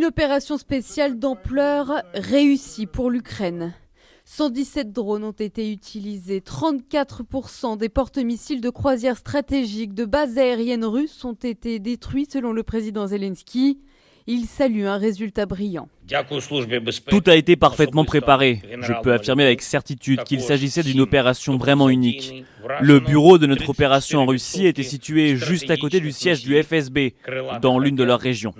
Une opération spéciale d'ampleur réussie pour l'Ukraine. 117 drones ont été utilisés. 34% des porte-missiles de croisière stratégiques de bases aériennes russes ont été détruits selon le président Zelensky. Il salue un résultat brillant. Tout a été parfaitement préparé. Je peux affirmer avec certitude qu'il s'agissait d'une opération vraiment unique. Le bureau de notre opération en Russie était situé juste à côté du siège du FSB, dans l'une de leurs régions.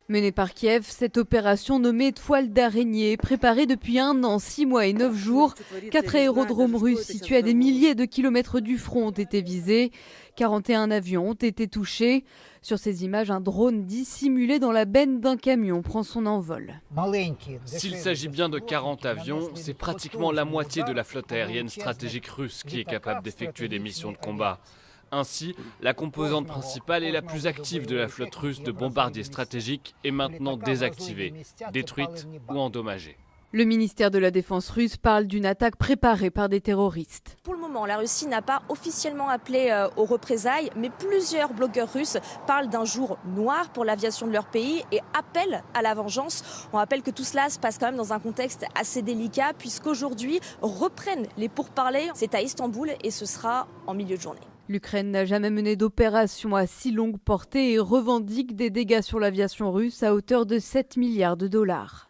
Menée par Kiev, cette opération nommée Toile d'araignée est préparée depuis 1 an, 6 mois et 9 jours. 4 aérodromes russes situés à des milliers de kilomètres du front ont été visés. 41 avions ont été touchés. Sur ces images, un drone dissimulé dans la benne d'un camion prend son envol. S'il s'agit bien de 40 avions, c'est pratiquement la moitié de la flotte aérienne stratégique russe qui est capable d'effectuer des missions de combat. Ainsi, la composante principale et la plus active de la flotte russe de bombardiers stratégiques est maintenant désactivée, détruite ou endommagée. Le ministère de la Défense russe parle d'une attaque préparée par des terroristes. Pour le moment, la Russie n'a pas officiellement appelé aux représailles, mais plusieurs blogueurs russes parlent d'un jour noir pour l'aviation de leur pays et appellent à la vengeance. On rappelle que tout cela se passe quand même dans un contexte assez délicat, puisqu'aujourd'hui reprennent les pourparlers. C'est à Istanbul et ce sera en milieu de journée. L'Ukraine n'a jamais mené d'opération à si longue portée et revendique des dégâts sur l'aviation russe à hauteur de 7 milliards de dollars.